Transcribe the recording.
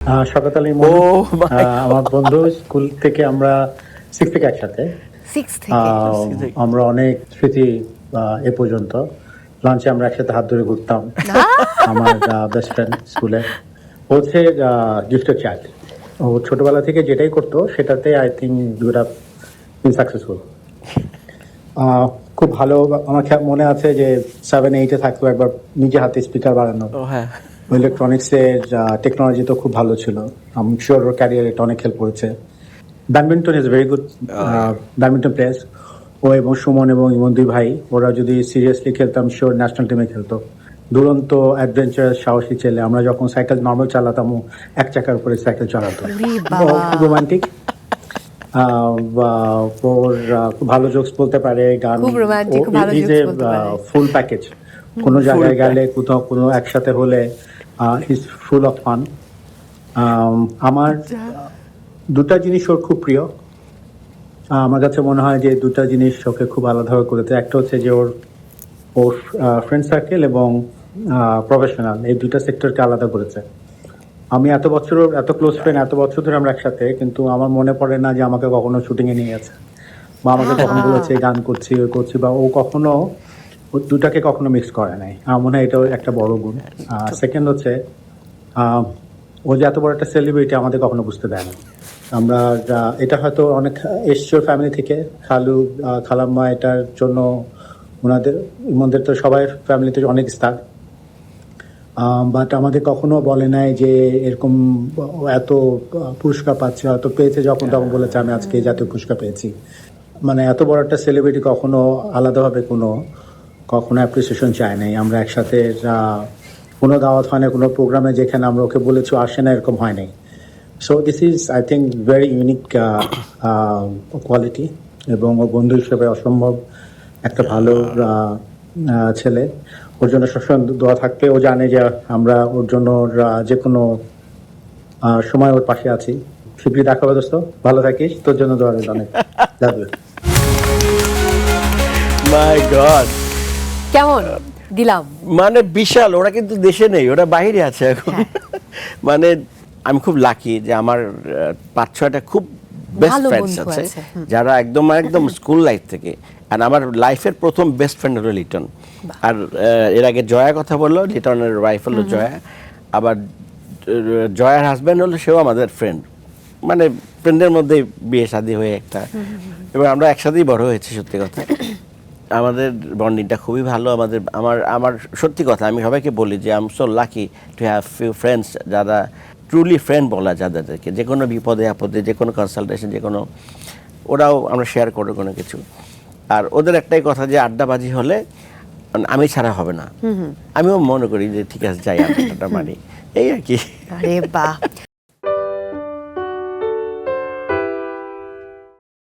শওকত আলী ও মনির, মাই আমার বন্ধু। স্কুল থেকে আমরা 6 থেকে একসাথে। 6 থেকে আমরা অনেক স্মৃতি এ পর্যন্ত। লাঞ্চে আমরা একসাথে হাত ধরে ঘুরতাম। আমার বেস্ট ফ্রেন্ড স্কুলে হচ্ছে গিফটেড চাইল্ড। ও ছোটবেলা থেকে যেটাই করতো সেটাতে I think would have been successful. খুব ভালো। আমার মনে আছে যে 7-8-এ থাকতো একবার নিজে হাতে স্পিকার বানানো। ও হ্যাঁ, ইলেকট্রনিক্সের টেকনোলজি তো খুব ভালো ছিল। আমি শিওর ওর ক্যারিয়ার এটা অনেক হেল্প করেছে। Badminton is very good badminton players. ও এবং সুমন এবং ইমন দুই ভাই, ওরা যদি সিরিয়াসলি খেলতাম শিওর ন্যাশনাল টিমে খেলতো। দুরন্ত অ্যাডভেঞ্চার, সাহসী ছেলে। আমরা যখন সাইকেল নর্মাল চালাতাম ও এক চাকার উপরে সাইকেল চালাতো। বাবা। খুব রোমান্টিক। ওর খুব ভালো জোকস বলতে পারে, গান। খুব romantic, খুব ভালো jokes বলতে পারে। Full package. কোনো জায়গায় গেলে, কোথাও কোনো একসাথে হলে ইজ ফুল অফ ফান। আমার দুটা জিনিস ওর খুব প্রিয়। আমার কাছে মনে হয় যে দুটা জিনিস ওকে খুব আলাদাভাবে করেছে। একটা হচ্ছে যে ওর ওর ফ্রেন্ড সার্কেল এবং প্রফেশনাল, এই দুটা সেক্টরকে আলাদা করেছে। আমি এত বছর এত ক্লোজ ফ্রেন্ড, এত বছর ধরে আমরা একসাথে, কিন্তু আমার মনে পড়ে না যে আমাকে কখনো শুটিংয়ে নিয়ে গেছে বা আমাকে কখনো বলেছে গান করছি ওই করছি, বা ও কখনো দুটাকে কখনো মিক্স করে নাই। আমার মনে হয় এটাও একটা বড় গুণ। সেকেন্ড হচ্ছে ও যে এত বড় একটা সেলিব্রিটি আমাদের কখনো বুঝতে দেয় না। আমরা এটা হয়তো অনেক এসছে ফ্যামিলি থেকে, খালু খালাম্মা এটার জন্য ওনাদের ইমনদের তো সবাই ফ্যামিলিতে অনেক স্টার। বাট আমাদের কখনো বলে নাই যে এরকম এত পুরস্কার পাচ্ছে, হয়তো পেয়েছে যখন তখন বলেছে আমি আজকে এই জাতীয় পুরস্কার পেয়েছি। মানে এত বড় একটা সেলিব্রিটি কখনো আলাদাভাবে কখনো অ্যাপ্রিসিয়েশন চায় নাই। আমরা একসাথে কোনো দাওয়াত হয় না, কোনো প্রোগ্রামে যেখানে আমরা ওকে বলেছি আসে না, এরকম হয় নাই। So this is I think very unique quality, এবং ও বন্ধু হিসেবে অসম্ভব একটা ভালো ছেলে। ওর জন্য সবসময় দোয়া থাকবে। ও জানে যে আমরা ওর জন্য যে কোনো সময় ওর পাশে আছি। শীঘ্রই দেখা হবে দোস্ত, ভালো থাকিস। তোর জন্য দোয়া রইল অনেক। Love you. মাই গড, কেমন দিলাম? মানে বিশাল। ওরা কিন্তু দেশে নেই, ওরা বাইরে আছে এখন। মানে আমি খুব লাকি যে আমার 5-6টা খুব বেস্ট ভালো ফ্রেন্ডস বন্ধু আছে, আছে। যারা একদম একদম স্কুল লাইফ থেকে। আর আমার লাইফের প্রথম বেস্ট ফ্রেন্ড হলো লিটন। আর এর আগে জয়া কথা বললো, লিটনের ওয়াইফ হলো জয়া। আবার জয়ার হাজব্যান্ড হলো, সেও আমাদের ফ্রেন্ড। মানে ফ্রেন্ডের মধ্যে বিয়ে শাদী হয়ে একটা, এবং আমরা একসাথেই বড় হয়েছি। সত্যি কথা, আমাদের বন্ডিংটা খুবই ভালো। আমার সত্যি কথা, আমি সবাইকে বলি যে I am so lucky to have few friends, যারা ট্রুলি ফ্রেন্ড বলা যাদেরকে, যে কোনো বিপদে আপদে, যে কোনো কনসালটেশন, যে কোনো, ওরাও আমরা শেয়ার করি কোনো কিছু। আর ওদের একটাই কথা যে আড্ডাবাজি হলে আমি ছাড়া হবে না। আমিও মনে করি যে ঠিক আছে, যাই আড্ডাটা মারি, এই আর কি। আরে বাহ,